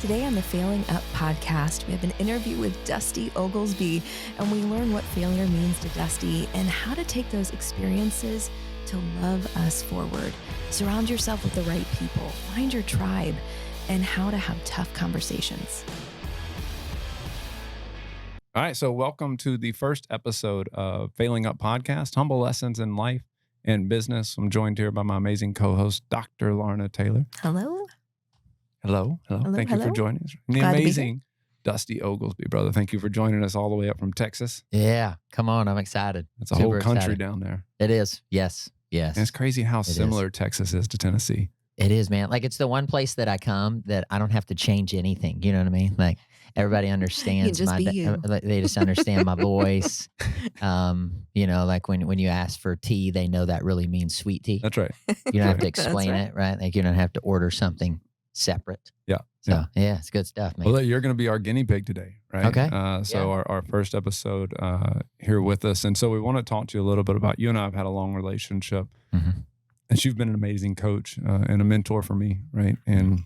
Today on the Failing Up podcast, we have an interview with Dusty Oglesby, and we learn what failure means to Dusty and how to take those experiences to love us forward. Surround yourself with the right people, find your tribe, and how to have tough conversations. All right, so welcome to the first episode of Failing Up podcast, Humble Lessons in Life and Business. I'm joined here by my amazing co-host, Dr. Lorna Taylor. Hello. Hello. Thank you for joining us. And the amazing Dusty Oglesby, brother. Thank you for joining us all the way up from Texas. Yeah, come on. I'm excited. It's a whole country down there. It is. Yes. And it's crazy how similar Texas is to Tennessee. It is, man. Like, it's the one place that I come that I don't have to change anything. You know what I mean? Like, everybody understands they just understand my voice. Like when you ask for tea, they know that really means sweet tea. That's right. You don't have to explain it, right? Like, you don't have to order something separate. So it's good stuff, man. Well, you're going to be our guinea pig today, right? Okay. Our first episode here with us. And so we want to talk to you a little bit about, you and I have had a long relationship. Mm-hmm. And you've been an amazing coach and a mentor for me, right? And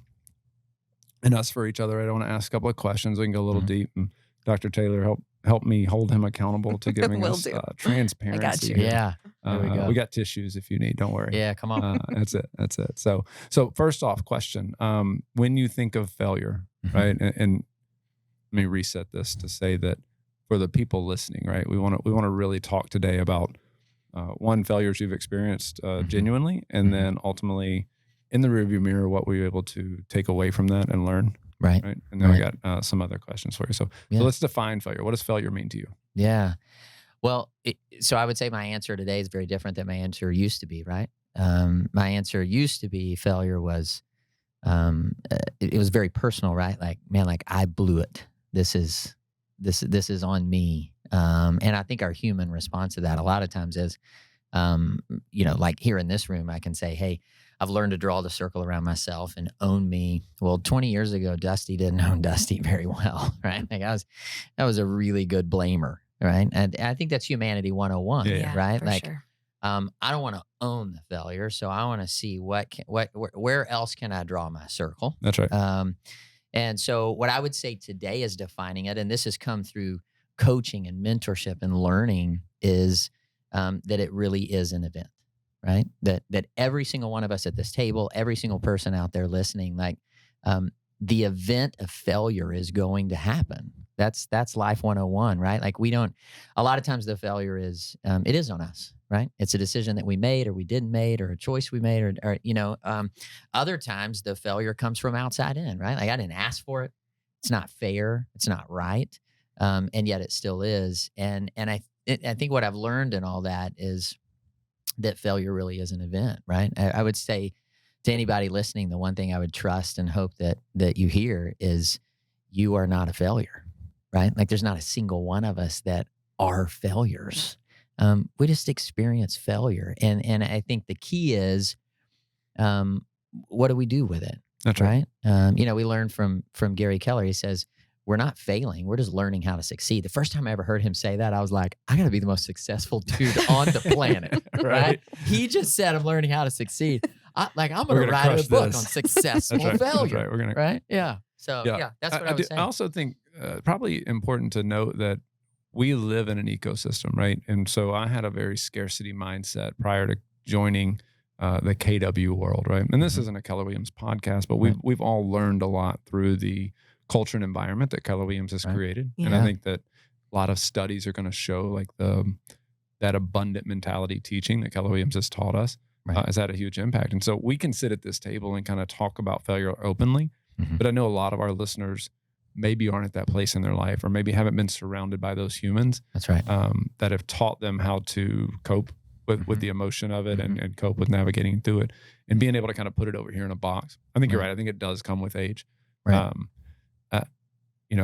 us for each other. I want to ask a couple of questions. We can go a little deep. And Dr. Taylor, help me hold him accountable to giving us transparency. I got you. Yeah. There we go. We got tissues if you need. Don't worry. Yeah, come on. That's it. So first off, question. When you think of failure, right? And let me reset this to say that for the people listening, right? We want to really talk today about one, failures you've experienced genuinely, and then ultimately in the rearview mirror, what were you able to take away from that and learn? Right. And then we got some other questions for you. So let's define failure. What does failure mean to you? Yeah. Well, so I would say my answer today is very different than my answer used to be, right? My answer used to be failure was, it was very personal, right? Like, man, like I blew it. This is on me. And I think our human response to that a lot of times is, like here in this room, I can say, hey, I've learned to draw the circle around myself and own me. Well, 20 years ago, Dusty didn't own Dusty very well, right? Like that was a really good blamer, right? And I think that's humanity 101, right? Like, sure. I don't want to own the failure, so I want to see where else can I draw my circle? That's right. And so what I would say today is defining it, and this has come through coaching and mentorship and learning, is that it really is an event, right? That every single one of us at this table, every single person out there listening, like the event of failure is going to happen. That's life 101, right? Like a lot of times the failure is, it is on us, right? It's a decision that we made or we didn't make or a choice we made or other times the failure comes from outside in, right? Like I didn't ask for it. It's not fair. It's not right. And yet it still is. And I think what I've learned in all that is that failure really is an event, right? I would say to anybody listening, the one thing I would trust and hope that you hear is you are not a failure, right? Like there's not a single one of us that are failures. We just experience failure. And I think the key is, what do we do with it? That's right. We learned from Gary Keller. He says, we're not failing. We're just learning how to succeed. The first time I ever heard him say that, I was like, I got to be the most successful dude on the planet, right? He just said, I'm learning how to succeed. I'm going to write a book on successful failure. That's right. We're gonna, right? Yeah. So that's what I was saying. I also think probably important to note that we live in an ecosystem, right? And so I had a very scarcity mindset prior to joining the KW world, right? And this isn't a Keller Williams podcast, but we've all learned a lot through the culture and environment that Keller Williams has created. Yeah. And I think that a lot of studies are going to show like that abundant mentality teaching that Keller Williams has taught us has had a huge impact. And so we can sit at this table and kind of talk about failure openly, but I know a lot of our listeners maybe aren't at that place in their life or maybe haven't been surrounded by those humans. That's right. That have taught them how to cope with the emotion of it and cope with navigating through it and being able to kind of put it over here in a box. I think you're right. I think it does come with age. Right.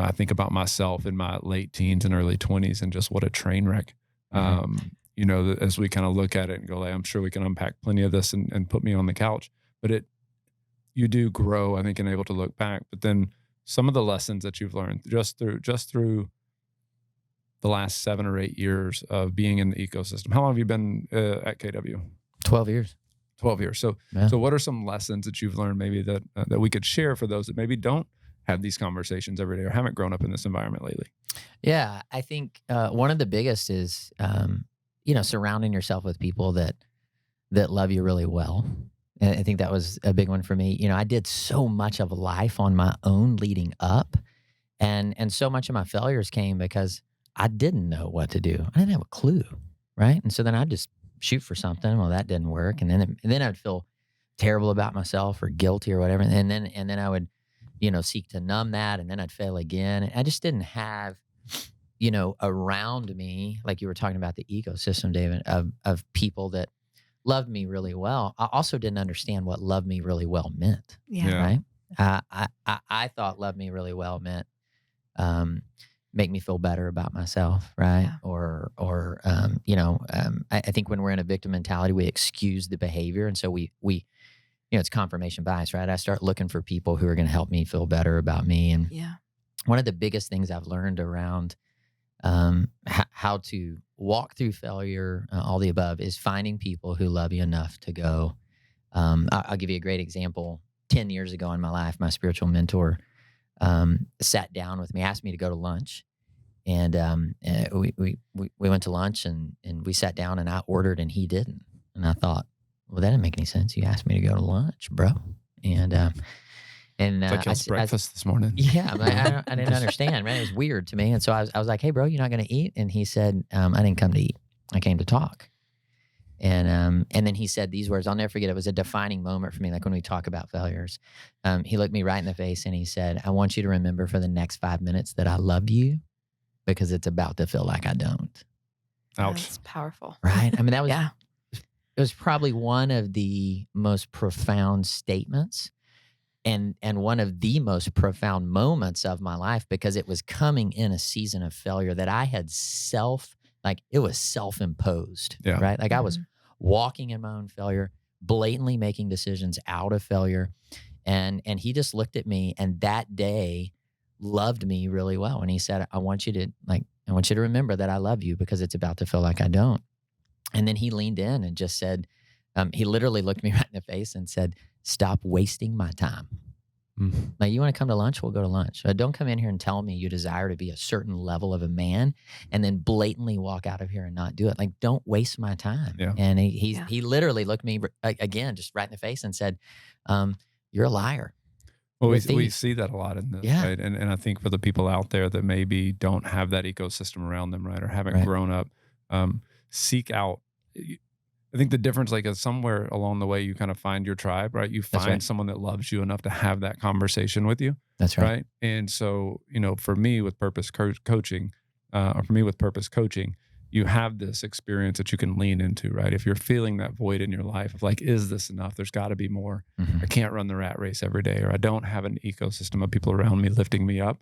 I think about myself in my late teens and early 20s and just what a train wreck, as we kind of look at it and go, like, I'm sure we can unpack plenty of this and put me on the couch, but you do grow, I think, and able to look back. But then some of the lessons that you've learned just through the last 7 or 8 years of being in the ecosystem. How long have you been at KW? 12 years. 12 years. So what are some lessons that you've learned maybe that we could share for those that maybe don't had these conversations every day or haven't grown up in this environment lately? Yeah, I think one of the biggest is, surrounding yourself with people that love you really well. And I think that was a big one for me. I did so much of life on my own leading up, and so much of my failures came because I didn't know what to do. I didn't have a clue, right? And so then I'd just shoot for something. Well, that didn't work, and then I'd feel terrible about myself or guilty or whatever, and then I would, seek to numb that, and then I'd fail again. And I just didn't have, around me, like you were talking about the ecosystem, David, of people that loved me really well. I also didn't understand what love me really well meant. Yeah. Right. I thought love me really well meant make me feel better about myself, right? Yeah. I think when we're in a victim mentality, we excuse the behavior, and so we it's confirmation bias, right? I start looking for people who are going to help me feel better about me, and Yeah. one of the biggest things I've learned around how to walk through failure, all the above, is finding people who love you enough to go. I'll give you a great example. 10 years ago in my life, my spiritual mentor sat down with me, asked me to go to lunch. And we went to lunch and we sat down, and I ordered and he didn't. And I thought, well, that didn't make any sense. You asked me to go to lunch, bro. And It's like y'all's breakfast this morning. yeah, I didn't understand, man. It was weird to me. And so I was like, hey, bro, you're not going to eat? And he said, I didn't come to eat. I came to talk. And then he said these words. I'll never forget. It was a defining moment for me. Like when we talk about failures, he looked me right in the face and he said, I want you to remember for the next 5 minutes that I love you, because it's about to feel like I don't. Ouch. That's powerful. Right? I mean, that was, Yeah. it was probably one of the most profound statements and one of the most profound moments of my life, because it was coming in a season of failure that I had it was self-imposed, Yeah. right? Like I was walking in my own failure, blatantly making decisions out of failure. And he just looked at me, and that day loved me really well. And he said, I want you to remember that I love you, because it's about to feel like I don't. And then he leaned in and just said, he literally looked me right in the face and said, stop wasting my time. Like, you want to come to lunch? We'll go to lunch. Don't come in here and tell me you desire to be a certain level of a man and then blatantly walk out of here and not do it. Like, don't waste my time. Yeah. And he literally looked me again, just right in the face and said, you're a liar. Well, we see that a lot in this, Yeah. right? And I think for the people out there that maybe don't have that ecosystem around them, right, or haven't Right. grown up, seek out. I think the difference, like, is somewhere along the way you kind of find your tribe, right? You That's find right. someone that loves you enough to have that conversation with you, That's right. right? And so, for me with purpose coaching, you have this experience that you can lean into, right? If you're feeling that void in your life of like, is this enough? There's got to be more. Mhm. I can't run the rat race every day, or I don't have an ecosystem of people around me lifting me up.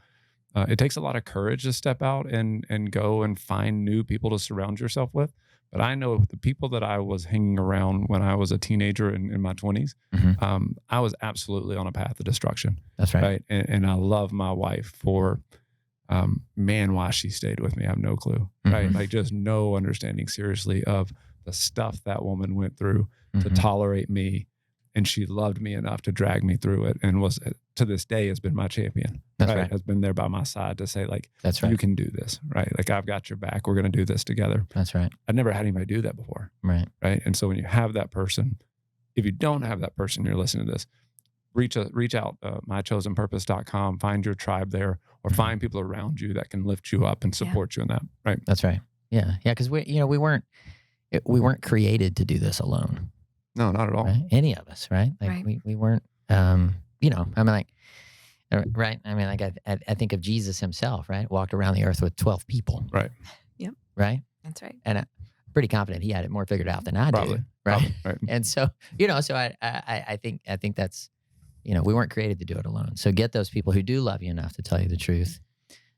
It takes a lot of courage to step out and go and find new people to surround yourself with. But I know the people that I was hanging around when I was a teenager in my 20s, Mhm. I was absolutely on a path of destruction, That's right. right? And I love my wife for, why she stayed with me. I have no clue, right? Mhm. Like, just no understanding seriously of the stuff that woman went through to Mhm. tolerate me. And she loved me enough to drag me through it, and was, to this day, has been my champion. That's right. Has been there by my side to say, like, That's right. you can do this, right? Like, I've got your back. We're going to do this together. That's right. I'd never had anybody do that before, Right. right? And so when you have that person, if you don't have that person, you're listening to this, reach out, mychosenpurpose.com, find your tribe there, or find people around you that can lift you up and support you in that, right? That's right. Yeah. Yeah. Because we weren't created to do this alone. No, not at all. Right? Any of us, right? Like Right. we weren't, I mean, like, right? I mean, like, I think of Jesus himself, right? Walked around the earth with 12 people. Right. Yep. Right? That's right. And I'm pretty confident he had it more figured out than I Probably. do. Right? Probably, right. And so, so I think that's, we weren't created to do it alone. So get those people who do love you enough to tell you the truth.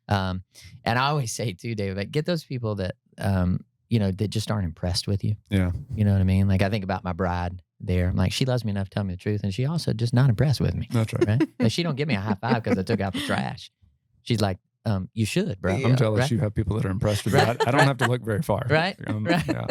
And I always say too, David, like, get those people that, that just aren't impressed with you. Yeah. You know what I mean? Like, I think about my bride there. I'm like, she loves me enough to tell me the truth, and she also just not impressed with me. That's right. Right? Like, she don't give me a high five because I took out the trash. She's like, You should, bro. I'm jealous Right? you have people that are impressed with that. I don't have to look very far. Right? Right. Yeah.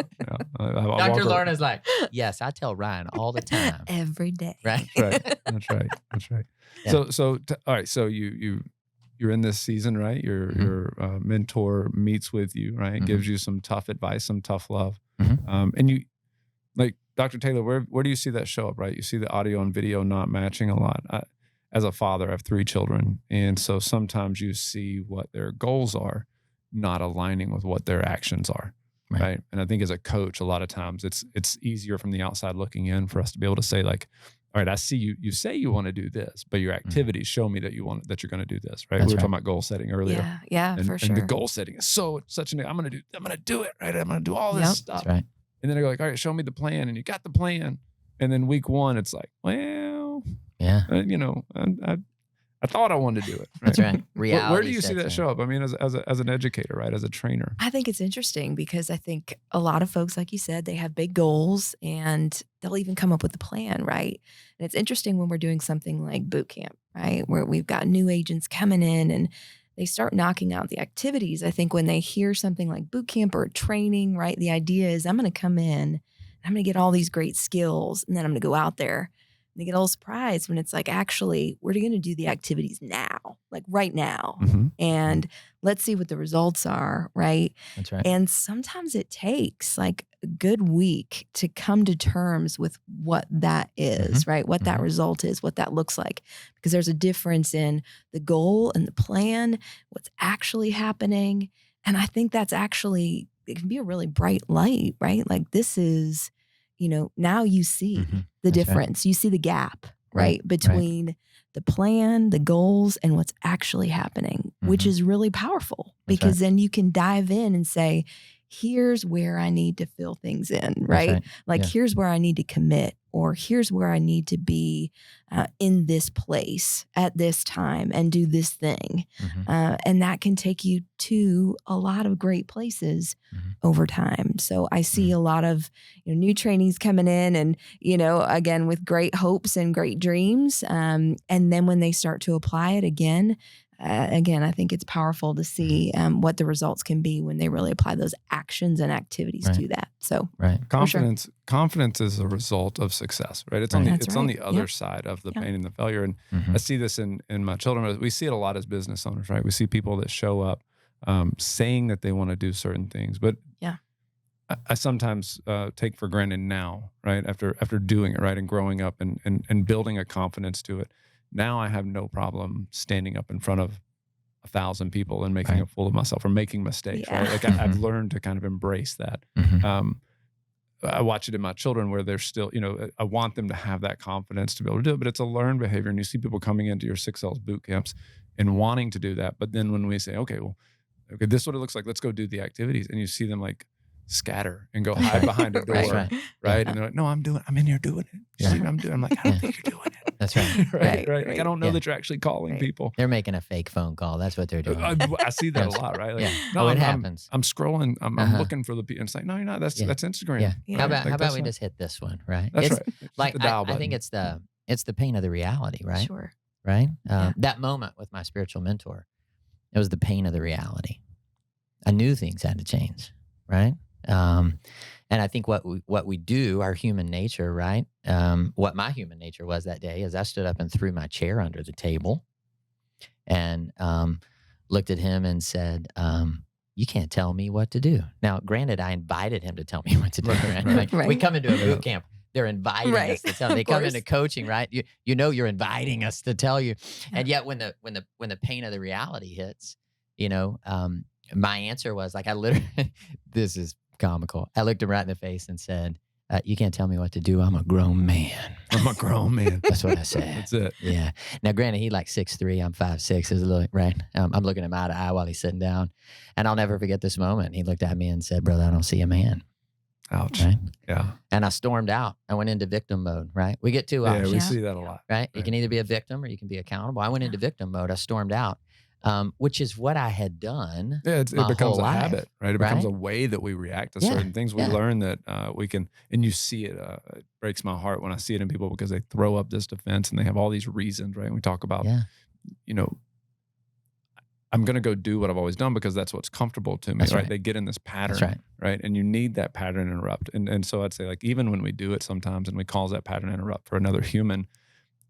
I walk Dr. over- Lorna's like, yes, I tell Ryan all the time. Every day. Right? That's right. Yeah. All right. So you're in this season, right? Your mentor meets with you, right? Gives you some tough advice, some tough love. And you, like Dr. Taylor, where do you see that show up, right? You see the audio and video not matching a lot. As a father, I have 3 children. And so sometimes you see what their goals are not aligning with what their actions are. Right. And I think as a coach, a lot of times it's easier from the outside looking in for us to be able to say like, all right, I see you say you want to do this, but your activities show me that you're going to do this. Right. We were talking about goal setting earlier. Yeah, and, for sure. And the goal setting is such I'm going to do it. Right. I'm going to do all this stuff. That's right. And then I go like, all right, show me the plan. And you got the plan. And then week 1, it's like, well, yeah, I thought I wanted to do it. Right? That's right. Reality. Where do you see that show up? I mean, as an educator, right? As a trainer. I think it's interesting because I think a lot of folks, like you said, they have big goals and they'll even come up with a plan, right? And it's interesting when we're doing something like boot camp, right? Where we've got new agents coming in and they start knocking out the activities. I think when they hear something like boot camp or training, right? The idea is I'm going to come in, I'm going to get all these great skills, and then I'm going to go out there. And they get a little surprised when it's like, actually, we're going to do the activities now, like right now. And let's see what the results are, right? That's right. And sometimes it takes like a good week to come to terms with what that is, right? What that result is, what that looks like. Because there's a difference in the goal and the plan, what's actually happening. And I think that's actually, it can be a really bright light, right? Like this is, now you see the difference. Right. You see the gap, right? Between the plan, the goals, and what's actually happening, which is really powerful because then you can dive in and say, here's where I need to fill things in, right? Like here's where I need to commit, or here's where I need to be in this place at this time and do this thing. And that can take you to a lot of great places over time. So I see a lot of new trainees coming in and, again, with great hopes and great dreams. And then when they start to apply it again, I think it's powerful to see what the results can be when they really apply those actions and activities to that. So confidence is a result of success, right? It's on the other side of the pain and the failure. And I see this in my children. We see it a lot as business owners, right? We see people that show up saying that they want to do certain things, but I sometimes take for granted now, right? After doing it, right, and growing up and building a confidence to it. Now I have no problem standing up in front of 1,000 people and making a fool of myself or making mistakes. Right? Like I've learned to kind of embrace that. I watch it in my children where they're still, I want them to have that confidence to be able to do it, but it's a learned behavior. And you see people coming into your 6 L's boot camps and wanting to do that. But then when we say, okay, this is what it looks like. Let's go do the activities. And you see them like scatter and go hide behind a door. Right. And they're like, no, I'm in here doing it. You see what I'm doing? I'm like, I don't think you're doing it. That's right. Right. Like, I don't know that you're actually calling people. They're making a fake phone call. That's what they're doing. I see that a lot, right? Like, no, it happens. I'm scrolling. I'm looking for the people. And it's like, no, you're not. That's Instagram. Yeah. How about we just hit this one, right? That's right. Like I think it's the pain of the reality, right? Sure. Right. That moment with my spiritual mentor, it was the pain of the reality. I knew things had to change, right? And I think what we do, our human nature, right? What my human nature was that day is I stood up and threw my chair under the table and looked at him and said, you can't tell me what to do. Now, granted, I invited him to tell me what to do. Right? We come into a boot camp. They're inviting us to tell. They come into coaching, right? You're inviting us to tell you. And yet when the pain of the reality hits, my answer was like, I literally, this is comical. I looked him right in the face and said, you can't tell me what to do. I'm a grown man. I'm a grown man. That's what I said. That's it. Yeah. Now, granted, he like 6'3", I'm 5'6", is a little, right? I'm looking him eye to eye while he's sitting down. And I'll never forget this moment. He looked at me and said, brother, I don't see a man. Ouch. Right? Yeah. And I stormed out. I went into victim mode, right? We get 2 options. Yeah, we see that a lot. Right? You can either be a victim or you can be accountable. I went into victim mode. I stormed out. Which is what I had done. Yeah, it becomes a habit, right? It becomes a right? way that we react to certain things. We learn that we can, and you see it. It breaks my heart when I see it in people because they throw up this defense and they have all these reasons, right? And we talk about, I'm going to go do what I've always done because that's what's comfortable to me, That's right? right. They get in this pattern, That's right. right? And you need that pattern interrupt. And so I'd say, like, even when we do it sometimes and we cause that pattern interrupt for another human,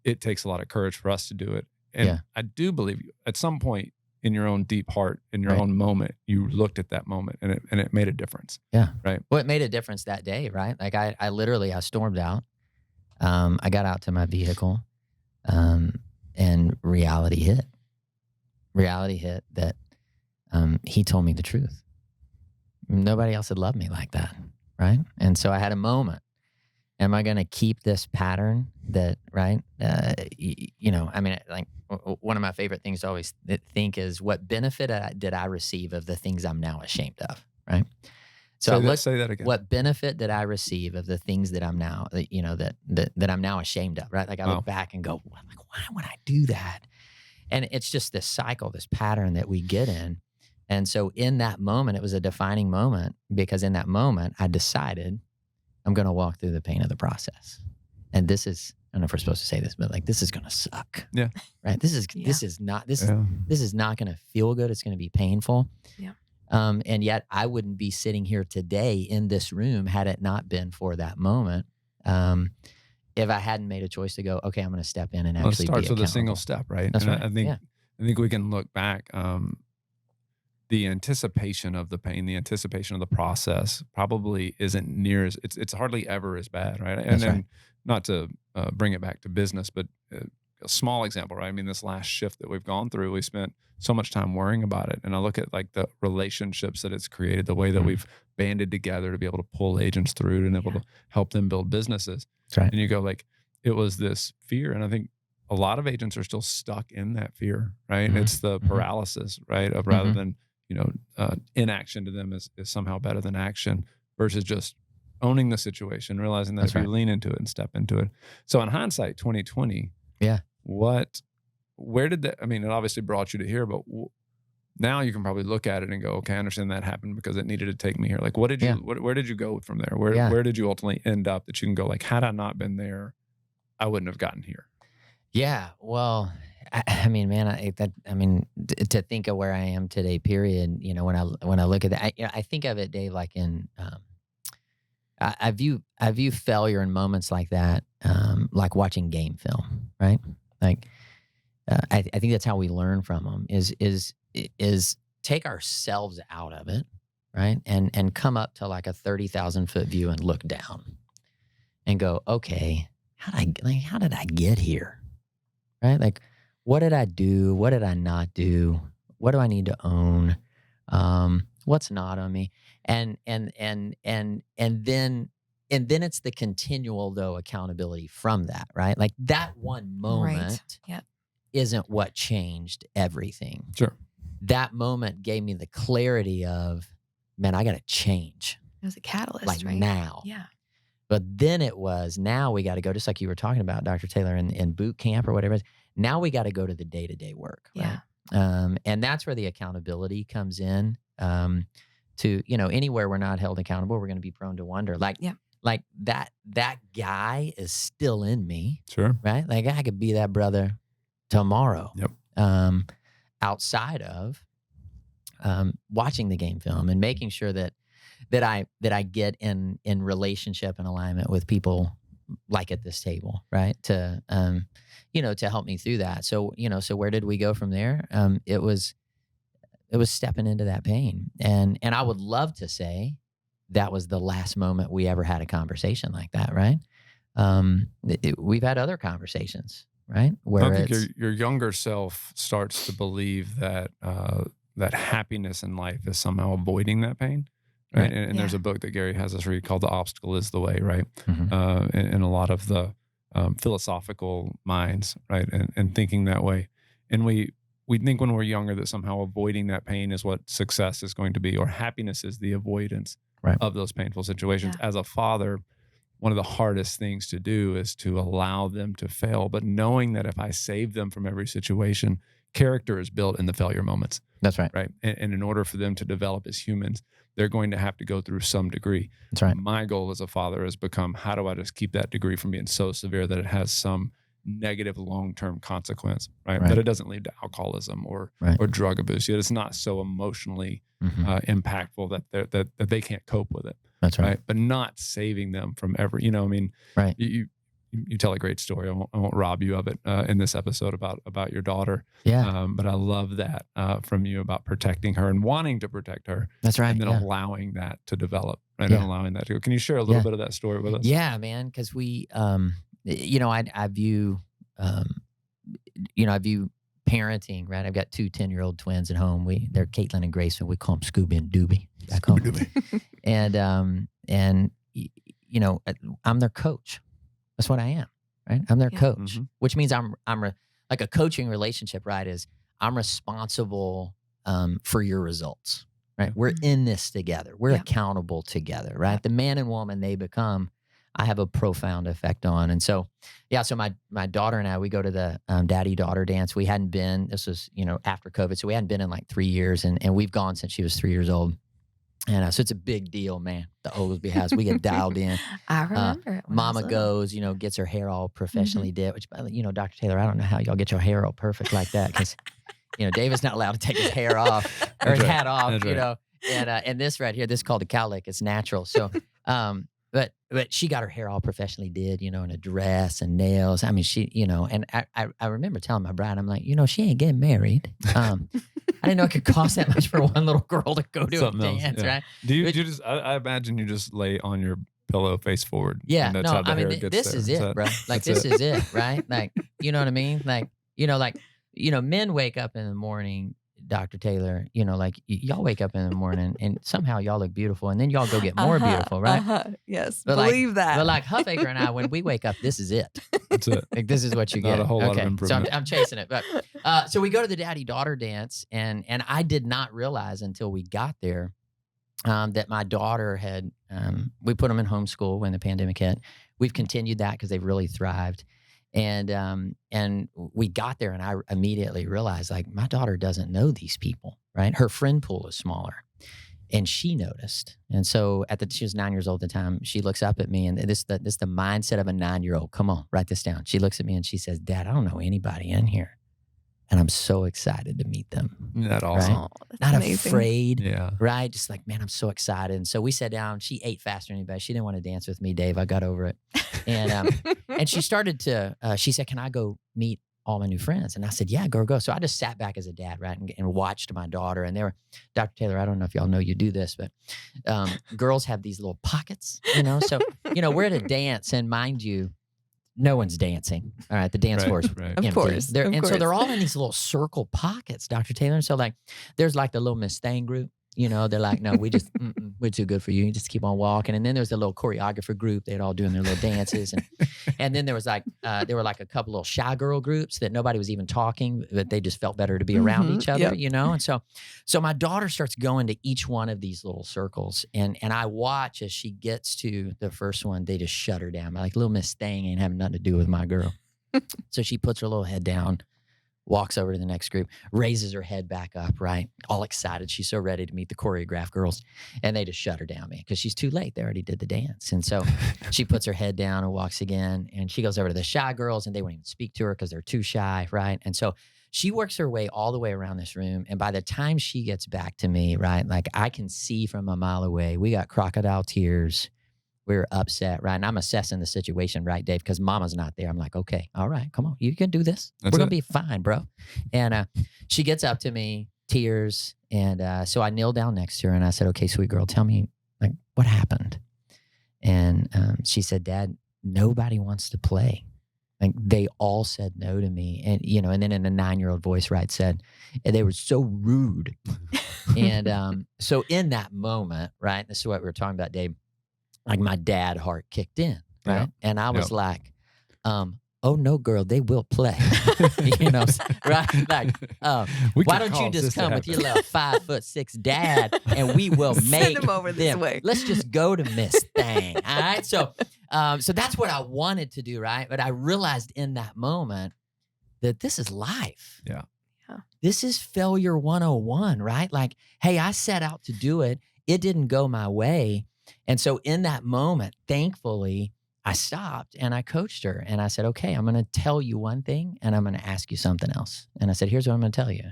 it takes a lot of courage for us to do it. And Yeah. I do believe at some point in your own deep heart, in your Right. own moment, you looked at that moment and it made a difference. Yeah. Right. Well, it made a difference that day, right? Like I literally, I stormed out. I got out to my vehicle, and reality hit. Reality hit that he told me the truth. Nobody else had loved me like that, right? And so I had a moment. Am I going to keep this pattern that, right? I mean, like one of my favorite things to always think is, what benefit did I receive of the things I'm now ashamed of, right? So say that again. What benefit did I receive of the things that I'm now, that I'm now ashamed of, right? Like I look back and go, like, why would I do that? And it's just this cycle, this pattern that we get in. And so in that moment, it was a defining moment, because in that moment, I decided I'm going to walk through the pain of the process. And this is, I don't know if we're supposed to say this, but like, this is going to suck. Yeah. Right. This is not going to feel good. It's going to be painful. Yeah. And yet I wouldn't be sitting here today in this room had it not been for that moment. If I hadn't made a choice to go, okay, I'm going to step in and actually be accountable. It starts with a single step, right? That's right. I think we can look back. The anticipation of the pain, the anticipation of the process probably isn't near as, it's hardly ever as bad, right? And That's then right. not to bring it back to business, but a small example, right? I mean, this last shift that we've gone through, we spent so much time worrying about it. And I look at like the relationships that it's created, the way that we've banded together to be able to pull agents through and able to help them build businesses. That's right. And you go like, it was this fear. And I think a lot of agents are still stuck in that fear, right? Mm-hmm. It's the paralysis, right? Of rather than, inaction to them is somehow better than action, versus just owning the situation, realizing that you lean into it and step into it. So in hindsight, 2020, where did that, I mean, it obviously brought you to here, but now you can probably look at it and go, okay, I understand that happened because it needed to take me here. Like, where did you go from there? Where did you ultimately end up that you can go like, had I not been there, I wouldn't have gotten here? Yeah. Well, I mean, man, to think of where I am today, period, when I look at that, I think of it, Dave, like I view failure in moments like that, like watching game film, right? Like, I think that's how we learn from them is take ourselves out of it, right? And come up to like a 30,000 foot view and look down and go, okay, how did I get here? Right? Like, what did I do? What did I not do? What do I need to own? What's not on me? And then it's the continual though accountability from that, right? Like that one moment isn't what changed everything. Sure. That moment gave me the clarity of, man, I got to change. It was a catalyst, like right? now. Yeah. But then it was, now we got to go, just like you were talking about, Dr. Taylor, in boot camp or whatever it is. Now we got to go to the day-to-day work, right? Yeah. And that's where the accountability comes in. To, anywhere we're not held accountable, we're going to be prone to wonder. Like that guy is still in me. Sure. Right? Like I could be that brother tomorrow. Yep. Outside of watching the game film and making sure that I get in relationship and alignment with people like at this table, right? To to help me through that. So so where did we go from there? It was stepping into that pain, and I would love to say that was the last moment we ever had a conversation like that, right? We've had other conversations, right? Where I think your younger self starts to believe that that happiness in life is somehow avoiding that pain. Right. And there's a book that Gary has us read called The Obstacle is the Way, right? Mm-hmm. In a lot of the philosophical minds, right? And thinking that way. And we think when we're younger that somehow avoiding that pain is what success is going to be, or happiness is the avoidance of those painful situations. Yeah. As a father, one of the hardest things to do is to allow them to fail, but knowing that if I save them from every situation, character is built in the failure moments. That's right. Right. And in order for them to develop as humans, they're going to have to go through some degree. That's right. My goal as a father has become, how do I just keep that degree from being so severe that it has some negative long-term consequence, right? Right. That it doesn't lead to alcoholism or drug abuse. Yet it's not so emotionally impactful that they can't cope with it. That's right. But not saving them from every, I mean, right. You tell a great story. I won't rob you of it in this episode about your daughter. Yeah. But I love that from you about protecting her and wanting to protect her. That's right. And then allowing that to develop, right? Yeah. And allowing that to go. Can you share a little bit of that story with us? Yeah, man. Because we, I view, I view parenting, right? I've got 2 10-year-old twins at home. They're Caitlin and Grayson. We call them Scooby and Dooby back home. And I'm their coach. That's what I am, right? I'm their coach, which means I'm like a coaching relationship, right? Is I'm responsible for your results, right? We're in this together. We're accountable together, right? The man and woman they become, I have a profound effect on. And so, so my daughter and I, we go to the daddy-daughter dance. We hadn't been, this was, after COVID, so we hadn't been in like 3 years, and we've gone since she was 3 years old. And so it's a big deal, man. The Oglesby house, we get dialed in. I remember it. Mama goes, gets her hair all professionally did, which, Dr. Taylor, I don't know how y'all get your hair all perfect like that, because, David's not allowed to take his hair off or his hat off, and this right here, this is called a cowlick. It's natural. So, but she got her hair all professionally did, in a dress and nails. I mean, she, and I remember telling my bride, I'm like, she ain't getting married. I didn't know it could cost that much for one little girl to go to something a dance, right? Do you just? I imagine you just lay on your pillow face forward. Yeah, and that's how the hair gets this there. is it, bro. Like this is it, right? Like, you know what I mean? Like, men wake up in the morning, Dr. Taylor, like y'all wake up in the morning and somehow y'all look beautiful, and then y'all go get more beautiful, right? Yes, but believe that. But like Huffaker and I, when we wake up, this is it. That's it. Like this is what you get. Not a whole lot of improvement. So I'm chasing it. But so we go to the daddy-daughter dance, and I did not realize until we got there that my daughter had. We put them in homeschool when the pandemic hit. We've continued that because they've really thrived. And we got there, and I immediately realized, like, my daughter doesn't know these people, right? Her friend pool is smaller, and she noticed. And so she was 9 years old at the time. She looks up at me, and this is the mindset of a 9-year-old. Come on, write this down. She looks at me and she says, "Dad, I don't know anybody in here, and I'm so excited to meet them." That awesome. Right? Not amazing. Afraid, right? Just like, man, I'm so excited. And so we sat down. She ate faster than anybody. She didn't want to dance with me, Dave. I got over it. And she started to, she said, "Can I go meet all my new friends?" And I said, "Yeah, go." So I just sat back as a dad, right, and watched my daughter. And they were, Dr. Taylor, I don't know if y'all know you do this, but girls have these little pockets, So, we're at a dance, and mind you, no one's dancing. All right, the dance floor is empty. Of course. So they're all in these little circle pockets, Dr. Taylor. And so, like, there's like the little Miss Thang group. They're like, "No, we're too good for you. You just keep on walking." And then there's the little choreographer group. They'd all doing their little dances. And then there was like, there were like a couple little shy girl groups that nobody was even talking, but they just felt better to be around each other, And so my daughter starts going to each one of these little circles. And I watch as she gets to the first one, they just shut her down. Like, little Miss Thang ain't having nothing to do with my girl. So she puts her little head down, walks over to the next group, raises her head back up, right? All excited. She's so ready to meet the choreographed girls. And they just shut her down, man, because she's too late. They already did the dance. And so she puts her head down and walks again. And she goes over to the shy girls, and they won't even speak to her because they're too shy, right? And so she works her way all the way around this room. And by the time she gets back to me, right, like, I can see from a mile away, we got crocodile tears. We're upset, right? And I'm assessing the situation, right, Dave? Because Mama's not there. I'm like, okay, all right, come on. You can do this. We're going to be fine, bro. And she gets up to me, tears. And so I kneel down next to her, and I said, "Okay, sweet girl, tell me, like, what happened?" And she said, "Dad, nobody wants to play. Like, they all said no to me." And, and then in a 9-year-old voice, right, said, "They were so rude." And so in that moment, right, this is what we were talking about, Dave, like, my dad heart kicked in, right? Yeah. And I was like, "Oh no, girl, they will play." Right? Like, why don't you just come with your little 5'6" dad, and we will make them over this way. Let's just go to Miss Thang. All right. So that's what I wanted to do, right? But I realized in that moment that this is life. Yeah. This is failure 101, right? Like, hey, I set out to do it. It didn't go my way. And so in that moment, thankfully, I stopped and I coached her and I said, okay, I'm going to tell you one thing and I'm going to ask you something else. And I said, here's what I'm going to tell you.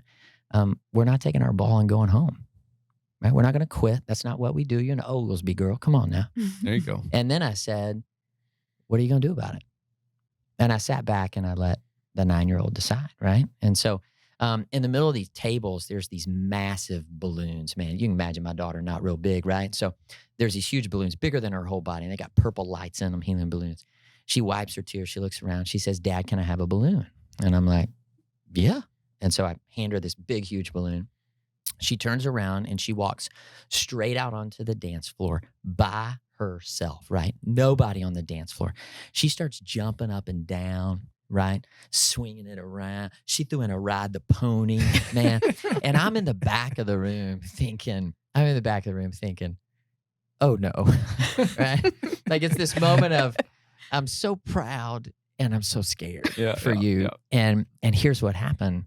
We're not taking our ball and going home, right? We're not going to quit. That's not what we do. You're an Oglesby girl. Come on now. There you go. And then I said, what are you going to do about it? And I sat back and I let the 9-year-old decide, right? And so in the middle of these tables, there's these massive balloons, man. You can imagine my daughter not real big, right? So there's these huge balloons, bigger than her whole body, and they got purple lights in them, helium balloons. She wipes her tears. She looks around. She says, Dad, can I have a balloon? And I'm like, yeah. And so I hand her this big, huge balloon. She turns around and she walks straight out onto the dance floor by herself, right? Nobody on the dance floor. She starts jumping up and down, right? Swinging it around. She threw in a ride the pony, man. And I'm in the back of the room thinking, oh no, right? Like it's this moment of, I'm so proud and I'm so scared for you. Yeah. And here's what happened.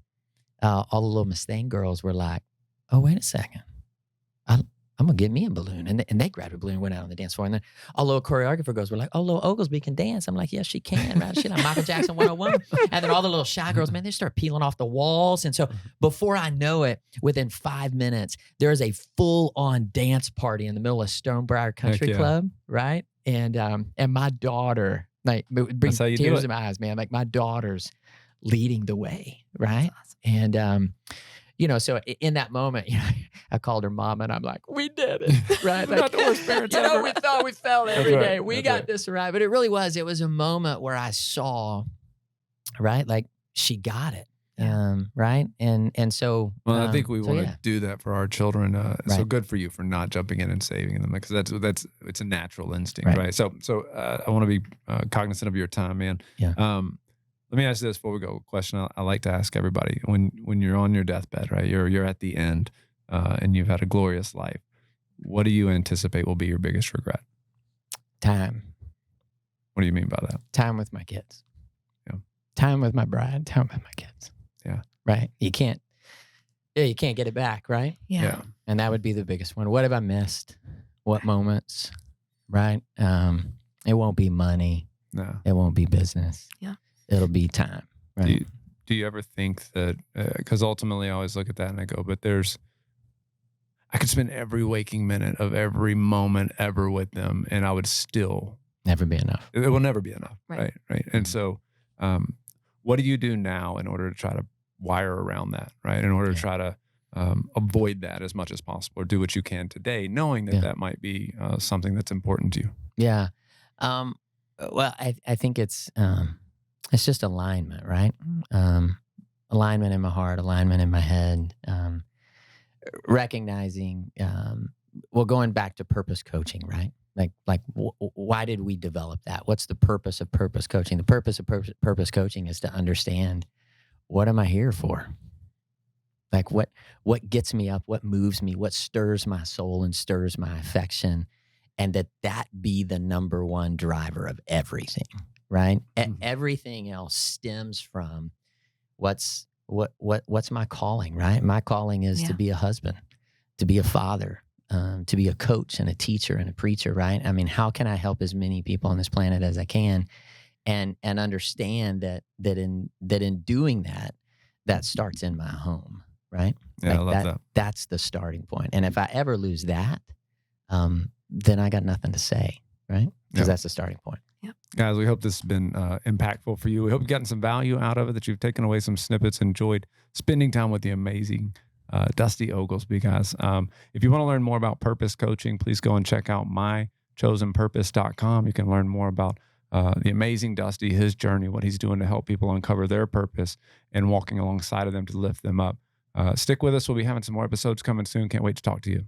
All the little Mustang girls were like, oh, wait a second. I'm going to get me a balloon. And they grabbed a balloon and went out on the dance floor. And then all little choreographer girls were like, oh, little Oglesby can dance. I'm like, yes, she can, right? She like Michael Jackson 101. And then all the little shy girls, man, they start peeling off the walls. And so before I know it, within 5 minutes, there is a full-on dance party in the middle of Stonebriar Country Club, right? And my daughter, like, it brings tears in my eyes, man. Like, my daughter's leading the way, right? Awesome. And, so in that moment, I called her mom and I'm like, we did it, right? Like, not the worst parents ever. We thought we fell every day. We got this right. But it was a moment where I saw, right? Like she got it. Right. And so, well, I think we want to do that for our children. So good for you for not jumping in and saving them, because it's a natural instinct. Right. So I want to be cognizant of your time, man. Yeah. Let me ask you this before we go. A question I like to ask everybody: when you're on your deathbed, right? You're at the end, and you've had a glorious life. What do you anticipate will be your biggest regret? Time. What do you mean by that? Time with my kids. Yeah. Time with my bride. Time with my kids. Yeah. Right. You can't get it back, right? Yeah. And that would be the biggest one. What have I missed? What moments? Right. It won't be money. No. It won't be business. Yeah. It'll be time. Right. Do you ever think that, because ultimately I always look at that and I go, but I could spend every waking minute of every moment ever with them and I would still never be enough. It will never be enough. Right. And so, what do you do now in order to try to wire around that, right? In order to try to avoid that as much as possible, or do what you can today, knowing that might be something that's important to you? Yeah. Well, I think it's just alignment, right? Alignment in my heart, alignment in my head, recognizing, going back to purpose coaching, right? Why did we develop that? What's the purpose of purpose coaching? The purpose of purpose coaching is to understand, what am I here for? Like what gets me up, what moves me, what stirs my soul and stirs my affection, and that be the number one driver of everything. Right? Mm-hmm. Everything else stems from what's my calling, right? My calling is to be a husband, to be a father, to be a coach and a teacher and a preacher, right? I mean, how can I help as many people on this planet as I can, and understand that in doing that starts in my home, right? Yeah, I love that. That's the starting point. And if I ever lose that, then I got nothing to say, right? Because that's the starting point. Yep. Guys, we hope this has been impactful for you. We hope you've gotten some value out of it, that you've taken away some snippets, enjoyed spending time with the amazing Dusty Oglesby, guys. If you want to learn more about purpose coaching, please go and check out mychosenpurpose.com. You can learn more about the amazing Dusty, his journey, what he's doing to help people uncover their purpose and walking alongside of them to lift them up. Stick with us. We'll be having some more episodes coming soon. Can't wait to talk to you.